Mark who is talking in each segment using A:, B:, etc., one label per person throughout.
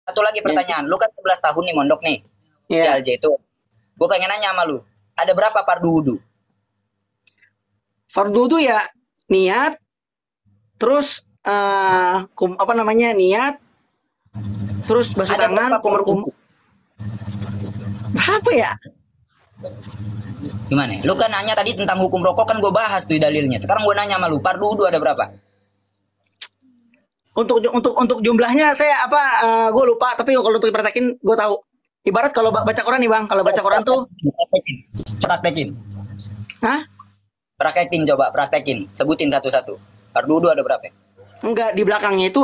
A: Satu lagi pertanyaan, lu kan 11 tahun nih mondok nih.
B: Iya.
A: Di Al-Zaitun. Gue pengen nanya sama lu, ada berapa fardu wudu?
B: Fardu itu ya niat, terus niat, terus basuh
A: Ada
B: tangan,
A: berapa
B: kumur-kumur. Berapa ya?
A: Gimana? Lu kan nanya tadi tentang hukum rokok, kan gue bahas tuh dalilnya. Sekarang gue nanya sama lu, fardu wudu ada berapa?
B: Untuk jumlahnya saya gue lupa, tapi kalau untuk dipraktekin gue tahu. Ibarat kalau baca Quran nih Bang, kalau baca Quran tuh
A: Praktekin.
B: Hah?
A: Praktekin. Sebutin satu-satu. Fardu wudu ada berapa?
B: Enggak, di belakangnya itu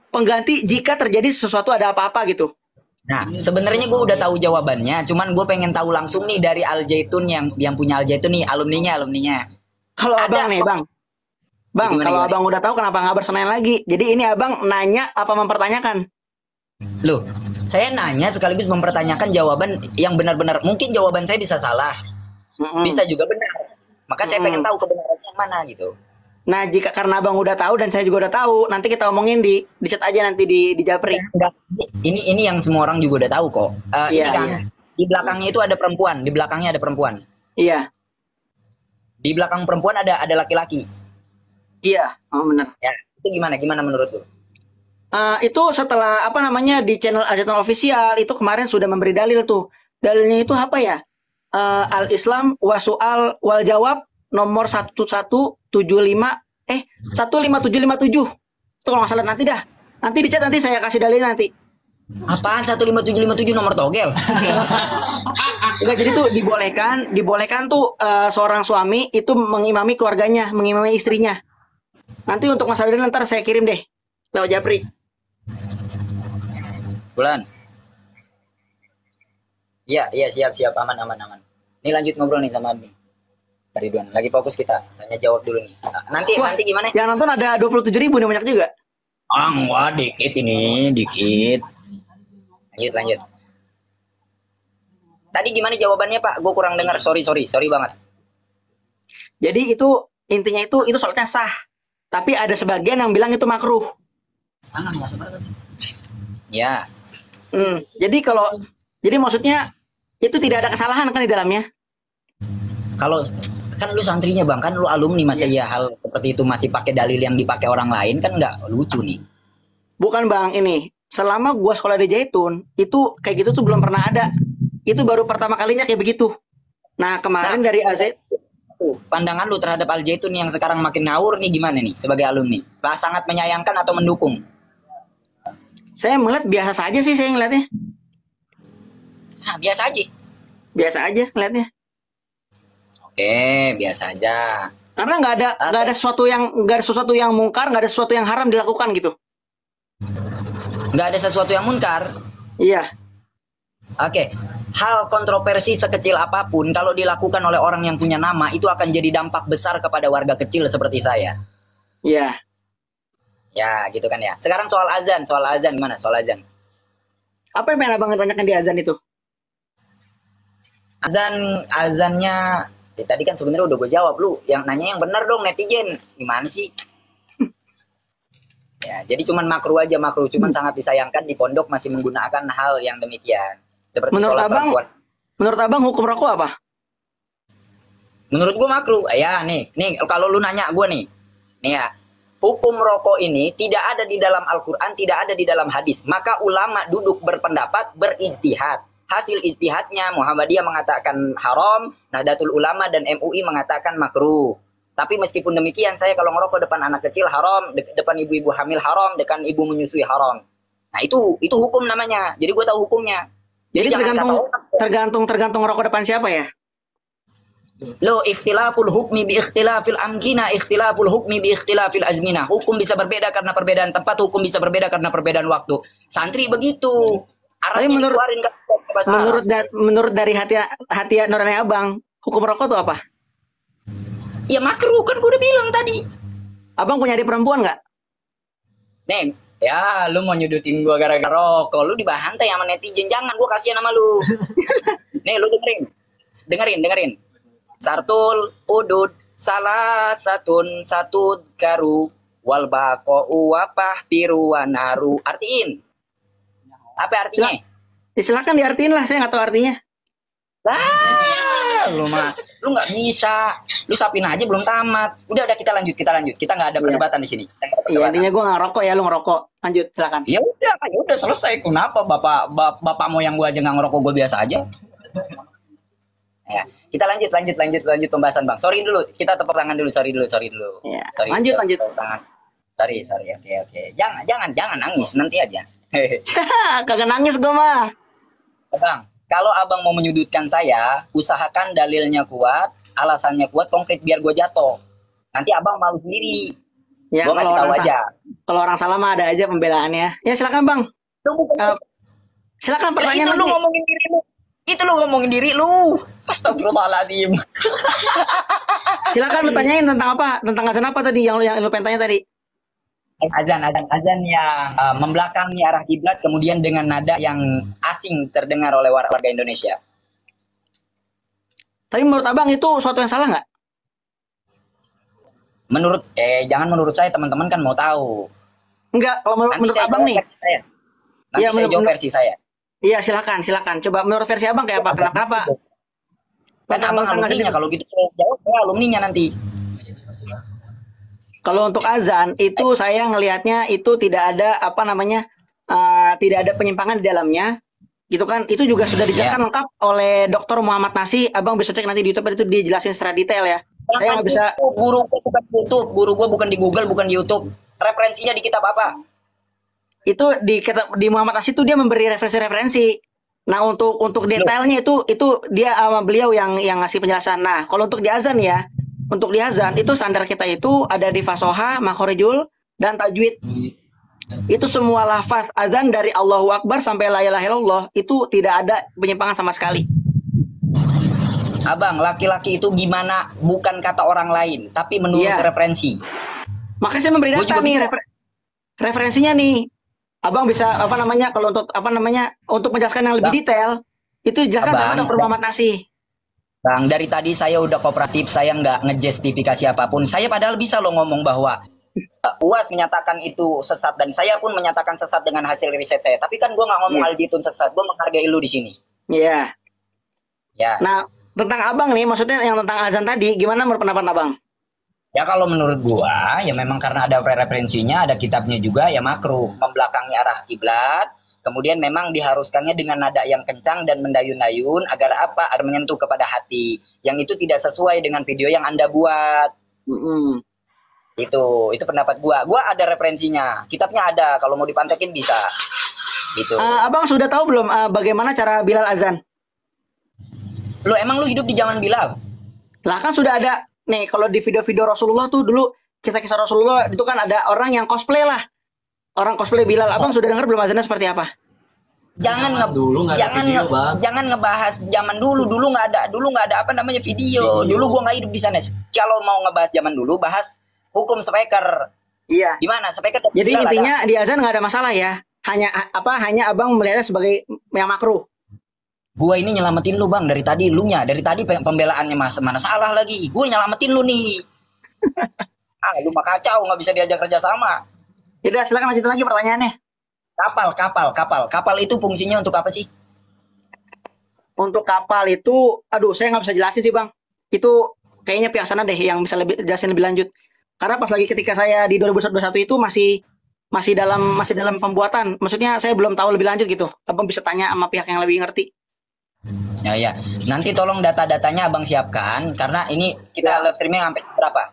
B: pengganti jika terjadi sesuatu ada apa-apa gitu.
A: Nah, sebenarnya gue udah tahu jawabannya, cuman gue pengen tahu langsung nih dari Al-Zaitun yang punya Al-Zaitun nih, alumninya.
B: Kalau
A: Ada
B: Abang nih,
A: kok.
B: Bang,
A: Gimana,
B: kalau
A: gimana?
B: Abang udah tahu kenapa nggak bersenayan lagi? Jadi ini Abang nanya apa mempertanyakan?
A: Loh, saya nanya sekaligus mempertanyakan jawaban yang benar-benar. Mungkin jawaban saya bisa salah, bisa juga benar. Maka saya pengen tahu kebenarannya yang mana gitu.
B: Nah, jika karena Abang udah tahu dan saya juga udah tahu, nanti kita omongin di chat aja nanti di Japri.
A: Enggak. Ini yang semua orang juga udah tahu kok.
B: Iya,
A: Ini kan
B: iya.
A: di belakangnya itu ada perempuan, di belakangnya ada perempuan.
B: Iya,
A: Di belakang perempuan ada laki-laki.
B: iya, benar.
A: Ya, itu gimana menurut lu?
B: Itu setelah di channel Al-Zaitun Official itu kemarin sudah memberi dalil tuh. Dalilnya itu apa ya? Al-Islam wa su'al wal jawab nomor 15757. Itu kalau nggak salah nanti dah. Nanti di chat nanti saya kasih dalil nanti.
A: Apaan 15757 nomor togel?
B: Enggak, jadi tuh dibolehkan tuh seorang suami itu mengimami keluarganya, mengimami istrinya. Nanti untuk masalah dalil ntar saya kirim deh lewat Japri.
A: Bulan. Iya, siap, aman. Ini lanjut ngobrol nih sama admin. Pak Ridwan, lagi fokus kita. Tanya jawab dulu nih. Nanti gimana?
B: Yang nonton ada 27.000 nih, banyak juga.
A: Wah, dikit ini, dikit. Lanjut. Tadi gimana jawabannya, Pak? Gue kurang dengar. Sorry banget.
B: Jadi itu intinya itu sholatnya sah. Tapi ada sebagian yang bilang itu makruh.
A: Ya.
B: Jadi maksudnya itu tidak ada kesalahan kan di dalamnya.
A: Kalau kan lu santrinya Bang, kan lu alumni, masa ya hal seperti itu masih pakai dalil yang dipakai orang lain, kan nggak lucu nih.
B: Bukan Bang, ini selama gua sekolah di Zaitun itu kayak gitu tuh belum pernah ada. Itu baru pertama kalinya kayak begitu. Nah, kemarin dari AZ
A: pandangan lu terhadap Al-Zaitun yang sekarang makin ngawur nih gimana nih sebagai alumni? Sangat menyayangkan atau mendukung?
B: saya melihat biasa saja sih, saya ngeliatnya.
A: Nah, biasa aja.
B: Biasa aja ngeliatnya.
A: Oke, biasa aja.
B: Karena nggak ada sesuatu yang mungkar, nggak ada sesuatu yang haram dilakukan gitu.
A: Nggak ada sesuatu yang munkar.
B: Iya.
A: Oke. Hal kontroversi sekecil apapun kalau dilakukan oleh orang yang punya nama itu akan jadi dampak besar kepada warga kecil seperti saya.
B: Iya.
A: Ya, gitu kan ya. Sekarang soal azan gimana? Soal azan.
B: Apa yang pengen Abang tanyakan di azan itu?
A: Azannya tadi kan sebenarnya udah gue jawab, lu yang nanya yang benar dong netizen. Gimana sih? Ya, jadi cuman makruh, cuman sangat disayangkan di pondok masih menggunakan hal yang demikian. Seperti sholat perempuan.
B: Menurut Abang hukum rokok apa?
A: Menurut gue makruh. Ya, nih kalau lu nanya gue nih ya, hukum rokok ini tidak ada di dalam Al-Quran, tidak ada di dalam hadis. Maka ulama duduk berpendapat, berijtihad. Hasil ijtihadnya Muhammadiyah mengatakan haram, Nahdlatul Ulama dan MUI mengatakan makruh. Tapi meskipun demikian, saya kalau ngerokok depan anak kecil haram, depan ibu-ibu hamil haram, depan ibu menyusui haram. Nah itu hukum namanya. Jadi gue tahu hukumnya.
B: Jadi tergantung rokok depan siapa ya?
A: Lo ikhtilaful hukmi bi ikhtilafil amkina, ikhtilaful hukmi bi ikhtilafil azmina. Hukum bisa berbeda karena perbedaan tempat, hukum bisa berbeda karena perbedaan waktu. Santri begitu.
B: Tapi menurut dari hati nurani Abang, hukum rokok itu apa?
A: Ya makruh, kan gue udah bilang tadi.
B: Abang punya adik perempuan nggak?
A: Neng, ya lu mau nyudutin gue gara-gara rokok. Lu dibantai sama netizen, jangan, gue kasihan sama lu. Nih lu dengerin. Sartul udud salah satu garu wal baqa'u wa fahbiru wa naru. Artiin. Apa artinya?
B: Silakan diartiin lah, saya nggak tahu artinya.
A: Lah, lu nggak bisa. Lu sapin aja belum tamat. Udah kita lanjut. Kita nggak ada perdebatan di sini.
B: Iya, intinya gue nggak ngerokok ya, lu ngerokok. Lanjut, silakan.
A: Ya udah selesai. Kenapa bapak moyang gua aja nggak ngerokok, gua biasa aja. Ya, kita lanjut pembahasan, Bang. Sorry dulu, kita tepuk tangan dulu. Sorry dulu.
B: Ya,
A: Sorry,
B: lanjut.
A: tepuk tangan. Sorry. Oke. Jangan nangis, nanti aja.
B: Kagak nangis gue mah.
A: Bang, kalau abang mau menyudutkan saya, usahakan dalilnya kuat, alasannya kuat, konkret biar gue jatuh. Nanti abang malu sendiri.
B: Ya,
A: Gue ngasih tahu aja.
B: Kalau orang salah mah ada aja pembelaannya. Ya silakan Bang. Silakan pertanyaan.
A: Itu lu ngomongin diri lu. Ngomongin diri lu. Astagfirullahaladzim.
B: Silakan lu tanyain tentang apa? Tentang azan apa tadi yang lu pengen tanya tadi?
A: Azan yang membelakangi arah kiblat kemudian dengan nada yang asing terdengar oleh warga Indonesia.
B: Tapi menurut abang itu suatu yang salah nggak?
A: Jangan menurut saya, teman-teman kan mau tahu.
B: Enggak, kalau menurut abang nih.
A: Nanti saya jawab versi saya.
B: Iya silakan. Coba menurut versi abang kayak apa? Kenapa?
A: Kan abang alumninya, kalau gitu saya jawab saya alumninya nanti.
B: Kalau untuk azan itu saya ngelihatnya itu tidak ada tidak ada penyimpangan di dalamnya, gitu kan? Itu juga sudah dijelaskan lengkap oleh Dr. Muhammad Nasi. Abang bisa cek nanti di YouTube, itu dijelasin secara detail ya. Saya nggak bisa.
A: Guru gue bukan di YouTube, guru gue bukan di Google, bukan di YouTube. Referensinya di kitab apa?
B: Itu di Muhammad Nasi itu dia memberi referensi. Nah untuk detailnya itu dia sama beliau yang ngasih penjelasan. Nah kalau untuk di azan ya. Untuk di azan itu standar kita itu ada di fasoha, makhorijul, dan tajwid. Itu semua lafaz azan dari Allahu Akbar sampai la ilaha illallah itu tidak ada penyimpangan sama sekali.
A: Abang, laki-laki itu gimana bukan kata orang lain, tapi menurut referensi.
B: Makanya saya memberi data nih referensinya nih. Abang bisa kalau untuk menjelaskan yang lebih detail itu jelaskan sama Dr. Muhammad Nasi.
A: Bang, dari tadi saya udah kooperatif, saya nggak ngejustifikasi apapun. Saya padahal bisa loh ngomong bahwa UAS menyatakan itu sesat dan saya pun menyatakan sesat dengan hasil riset saya. Tapi kan gue nggak ngomong Al-Jitun sesat, gue menghargai lu di sini.
B: Iya.
A: Ya.
B: Nah, tentang abang nih, maksudnya yang tentang azan tadi, gimana menurut pendapat abang?
A: Ya kalau menurut gua, ya memang karena ada referensinya, ada kitabnya juga, ya makruh membelakangi arah kiblat. Kemudian memang diharuskannya dengan nada yang kencang dan mendayun-dayun agar apa? Agar menyentuh kepada hati. Yang itu tidak sesuai dengan video yang Anda buat. Itu pendapat gua. Gua ada referensinya. Kitabnya ada. Kalau mau dipantekin bisa. Gitu.
B: Abang sudah tahu belum bagaimana cara Bilal azan?
A: Emang lu hidup di zaman Bilal?
B: Lah kan sudah ada. Nih kalau di video-video Rasulullah tuh dulu kisah-kisah Rasulullah itu kan ada orang yang cosplay lah. Orang cosplay Bilal. Abang sudah dengar belum azannya seperti apa?
A: Jangan ngebahas zaman dulu nggak ada apa namanya video. Dulu gua nggak hidup di sana. Kalau mau ngebahas zaman dulu, bahas hukum speaker.
B: Iya.
A: Gimana speaker?
B: Jadi intinya di azan nggak ada masalah ya. Hanya abang melihatnya sebagai yang makruh.
A: Gua ini nyelamatin lu bang dari tadi pembelaannya mana salah lagi. Gua nyelamatin lu nih. Lu mah kacau, nggak bisa diajak kerja sama.
B: Yaudah, silakan lanjutin lagi pertanyaannya.
A: Kapal itu fungsinya untuk apa sih?
B: Untuk kapal itu, saya nggak bisa jelasin sih bang. Itu kayaknya pihak sana deh yang bisa jelasin lebih lanjut. Karena pas lagi ketika saya di 2021 itu masih dalam pembuatan. Maksudnya saya belum tahu lebih lanjut gitu. Abang bisa tanya sama pihak yang lebih ngerti.
A: Ya. Nanti tolong data-datanya abang siapkan karena ini kita live streaming sampai berapa?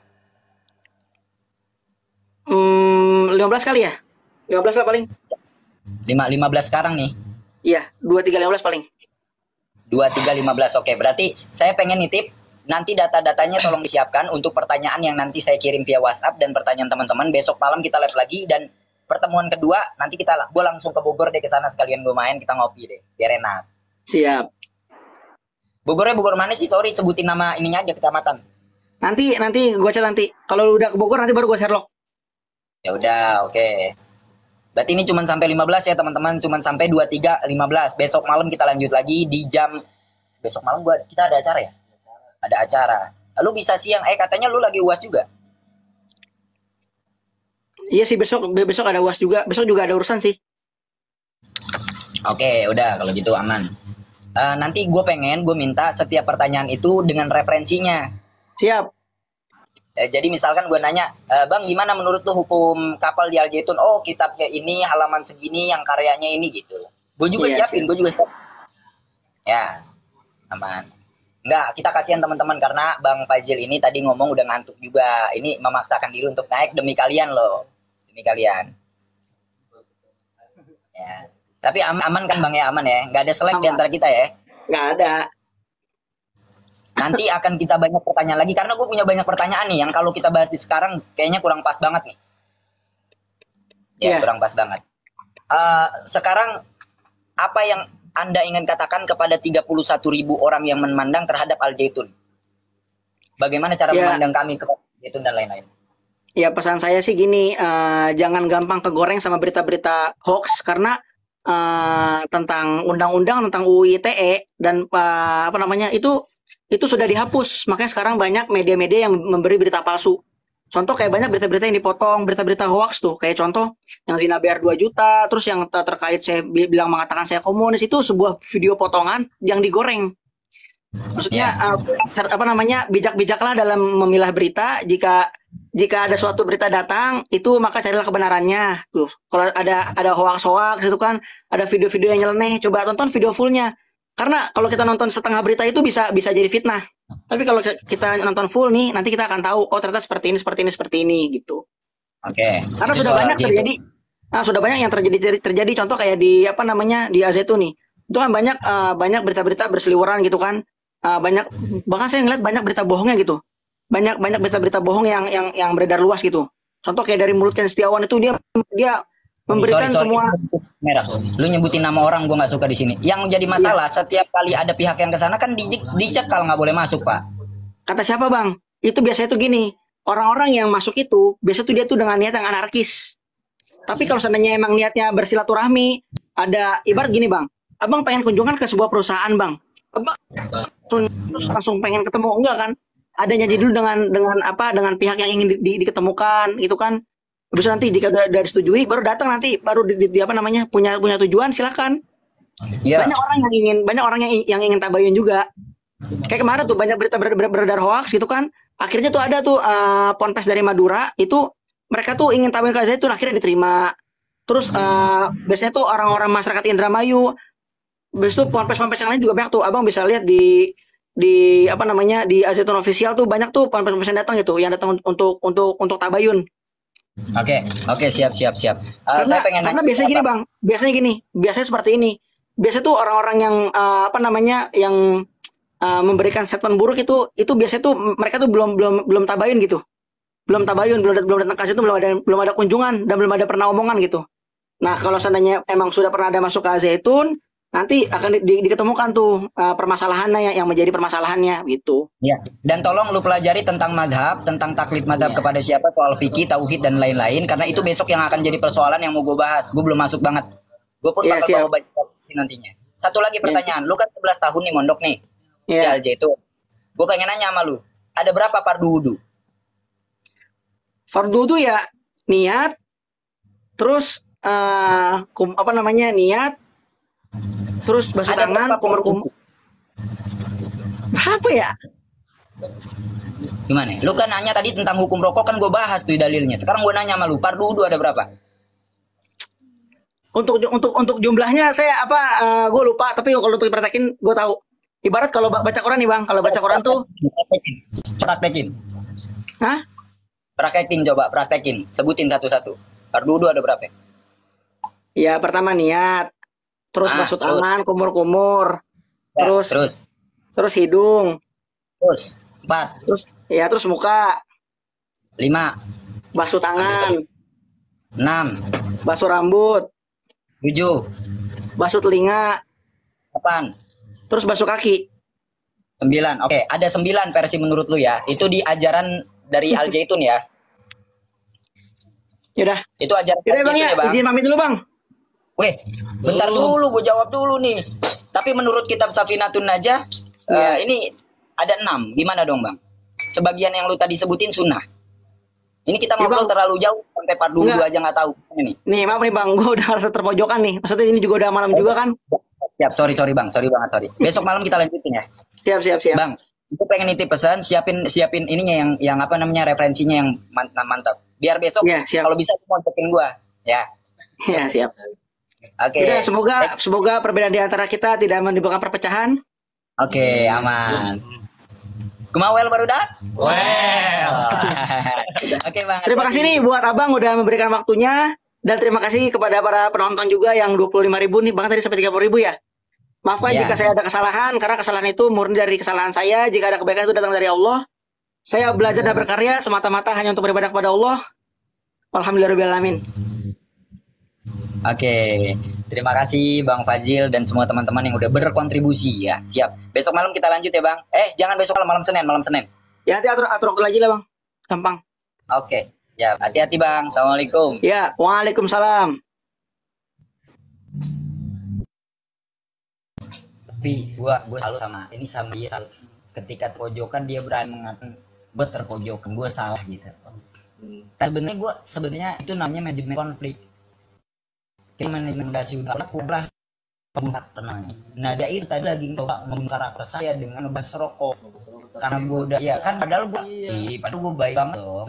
B: 15 kali ya? 15 lah paling.
A: 15 sekarang nih.
B: Iya, 2315 paling.
A: 2315. Oke, berarti saya pengen nitip nanti data-datanya tolong disiapkan untuk pertanyaan yang nanti saya kirim via WhatsApp dan pertanyaan teman-teman. Besok malam kita live lagi dan pertemuan kedua nanti gue langsung ke Bogor deh, ke sana sekalian gue main, kita ngopi deh biar enak.
B: Siap.
A: Bogor mana sih? Sorry, sebutin nama ininya aja, kecamatan.
B: Nanti gue chat nanti. Kalau udah ke Bogor nanti baru gue Sherlock.
A: Ya udah, oke. Berarti ini cuma sampai 15 ya teman-teman, cuma sampai 23.15. Besok malam kita lanjut lagi di jam besok malam kita ada acara ya? Ada acara. Lu bisa siang, katanya lu lagi UAS juga.
B: Iya sih, besok ada UAS juga. Besok juga ada urusan sih.
A: Oke, udah kalau gitu aman. Nanti gue minta setiap pertanyaan itu dengan referensinya.
B: Siap.
A: Jadi misalkan gue nanya, Bang gimana menurut lu hukum kapal di Al Zaitun? Oh kitabnya ini halaman segini yang karyanya ini gitu. Gue juga
B: Iya,
A: siapin,
B: siap.
A: gue juga siap. Ya, aman. Enggak, kita kasihan teman-teman karena Bang Fajil ini tadi ngomong udah ngantuk juga. Ini memaksakan diri untuk naik demi kalian loh. Demi kalian. Ya. Tapi aman kan Bang ya? Aman ya? Nggak ada selek di
B: Aman.
A: antara kita ya?
B: Nggak ada.
A: Nanti akan kita banyak pertanyaan lagi. Karena gue punya banyak pertanyaan nih. Yang kalau kita bahas di sekarang kayaknya kurang pas banget nih. Ya,
B: Iya.
A: kurang pas banget. Sekarang apa yang Anda ingin katakan kepada 31.000 orang yang memandang terhadap Al Zaitun? Bagaimana cara
B: Ya,
A: memandang kami kepada Al Zaitun dan lain-lain?
B: ya pesan saya sih gini, jangan gampang kegoreng sama berita-berita hoax karena tentang undang-undang tentang UU ITE dan apa namanya itu sudah dihapus. Makanya sekarang banyak media-media yang memberi berita palsu. Contoh kayak banyak berita-berita yang dipotong, berita-berita hoax tuh. Kayak contoh yang zina bayar 2 juta, terus yang terkait saya bilang mengatakan saya komunis itu sebuah video potongan yang digoreng. Maksudnya
A: Ya,
B: apa namanya bijak-bijaklah dalam memilah berita. Jika ada suatu berita datang itu maka carilah kebenarannya. Tuh, kalau ada hoax-hoax itu kan ada video-video yang nyeleneh, coba tonton video fullnya. Karena kalau kita nonton setengah berita itu bisa jadi fitnah. Tapi kalau kita nonton full nih, nanti kita akan tahu oh ternyata seperti ini gitu.
A: oke.
B: Karena
A: Itu
B: sudah
A: soal
B: banyak
A: Al Zaitun.
B: terjadi, sudah banyak yang terjadi contoh kayak di apa namanya di Azeitun nih. Itu kan banyak berita-berita berseliweran gitu kan. Banyak bahkan saya ngeliat banyak berita bohongnya gitu. Banyak berita-berita bohong yang beredar luas gitu. Contoh kayak dari mulut Ken Setiawan itu dia
A: Sorry,
B: memberikan
A: sorry.
B: semua.
A: Merah. Lu nyebutin nama orang gue nggak suka di sini. Yang jadi
B: Iya.
A: masalah setiap kali ada pihak yang ke sana kan dicekal nggak boleh masuk Pak.
B: Kata siapa bang? Itu biasanya tuh gini. Orang-orang yang masuk itu biasa tuh dia tuh dengan niat yang anarkis. Tapi kalau seandainya emang niatnya bersilaturahmi, ada ibarat gini bang. Abang pengen kunjungan ke sebuah perusahaan bang. Abang langsung pengen ketemu enggak kan? Ada janji dulu dengan pihak yang ingin diketemukan itu kan. Habis itu nanti jika udah disetujui baru datang nanti baru apa namanya punya tujuan silakan.
A: Iya.
B: Banyak orang yang ingin tabayun juga. Kayak kemarin tuh banyak berita beredar hoax gitu kan. Akhirnya tuh ada tuh ponpes dari Madura itu mereka tuh ingin tabayun ke itu akhirnya diterima. Terus biasanya tuh orang-orang masyarakat Indramayu, habis itu ponpes-ponpes yang lain juga banyak tuh. Abang bisa lihat di apa namanya di Azeitun official tuh banyak tuh ponpes-ponpes yang datang gitu, yang datang untuk tabayun.
A: Oke, siap. Saya pengen
B: Karena
A: nanya
B: biasanya gini, biasanya seperti ini. Biasanya tuh orang-orang yang apa namanya yang memberikan statement buruk itu biasanya tuh mereka tuh belum tabayun gitu. Belum tabayun, belum datang ke situ, belum ada kunjungan dan belum ada pernah omongan gitu. Nah, kalau seandainya emang sudah pernah ada masuk ke Zaitun, nanti akan diketemukan tuh permasalahannya yang menjadi permasalahannya gitu.
A: Ya. Dan tolong lu pelajari tentang madhab, tentang taklid madhab kepada siapa, soal fikih, tauhid dan lain-lain. Karena itu besok yang akan jadi persoalan yang mau gue bahas. Gue belum masuk banget. Gue pun
B: Iya,
A: bakal
B: siap.
A: bawa baca nantinya. Satu lagi pertanyaan, lu kan 11 tahun nih mondok nih di
B: Iya.
A: Al Zaitun. Gue pengen nanya sama lu, ada berapa fardu wudu?
B: Fardu itu ya niat, terus apa namanya niat, terus basuh
A: Ada
B: tangan,
A: berapa fardu
B: kumur-kumur.
A: wudu?
B: Apa ya?
A: Gimana? Lu kan nanya tadi tentang hukum rokok kan gue bahas tuh dalilnya. Sekarang gue nanya sama lu, fardu wudu ada berapa?
B: Untuk jumlahnya saya apa gue lupa, tapi kalau untuk dipraktekin gue tahu. Ibarat kalau baca Quran nih bang, kalau baca Quran tuh,
A: Praktekin.
B: hah?
A: Praktekin. Sebutin satu-satu. Fardu wudu ada berapa?
B: Ya pertama niat, terus basuh
A: Terus.
B: tangan, kumur-kumur,
A: Ya,
B: terus hidung,
A: Terus. 4.
B: terus muka,
A: 5.
B: basuh tangan,
A: 6.
B: basuh rambut,
A: 7.
B: basuh telinga,
A: 8.
B: terus basuh kaki.
A: 9. Oke, ada 9 versi menurut lu ya. Itu di ajaran dari Al Zaitun ya.
B: Yaudah,
A: Itu ajaran Al
B: yaudah bang
A: Zaitun
B: ya,
A: ya, Bang.
B: izin pamit dulu bang.
A: Weh, bentar dulu, gue jawab dulu nih. Tapi menurut kitab Safinatun Najah, ini ada 6. Gimana dong, Bang? Sebagian yang lu tadi sebutin sunnah. Ini kita
B: Ya
A: ngobrol
B: Bang,
A: terlalu jauh sampai part 22
B: enggak.
A: aja nggak tahu ini.
B: Nih maaf nih Bang, gue udah harus terpojokan nih. Maksudnya ini juga udah malam juga kan?
A: Siap, sorry Bang, sorry banget, sorry. Besok malam kita lanjutin ya.
B: Siap.
A: Bang, aku pengen nitip pesan, siapin ininya yang apa namanya referensinya yang mantap. Biar besok
B: Iya, siap.
A: kalau bisa mau cekin gua. Ya.
B: Ya, siap.
A: Oke.
B: Udah, semoga perbedaan di antara kita tidak menimbulkan perpecahan.
A: Oke, aman. Kumawel baru dah?
C: Well.
A: Oke, Bang.
B: Terima kasih nih buat Abang udah memberikan waktunya. Dan terima kasih kepada para penonton juga yang 25.000 nih, bahkan tadi sampai 30.000 ya. Maafkan
A: Ya.
B: jika saya ada kesalahan, karena kesalahan itu murni dari kesalahan saya. Jika ada kebaikan itu datang dari Allah. Saya belajar dan berkarya semata-mata hanya untuk beribadah kepada Allah. Alhamdulillahirobbilalamin.
A: Oke. Terima kasih Bang Fazil dan semua teman-teman yang udah berkontribusi ya. Siap. Besok malam kita lanjut ya, Bang. Jangan besok malam Senin.
B: Ya nanti atur waktu lagi lah Bang. Gampang.
A: Oke. Ya, hati-hati Bang. Assalamualaikum.
B: Ya, waalaikumsalam.
A: Tapi gua selalu sama dia selalu. Ketika terpojokan dia berani mengatakan gue terpojokan, gue salah gitu. Sebenarnya itu namanya manajemen konflik. Kita manajemen udah lah tenang. Nah dia itu tadi lagi coba membongkar karakter saya dengan ngebahas rokok. Karena gue udah ya kan padahal gue baik banget loh.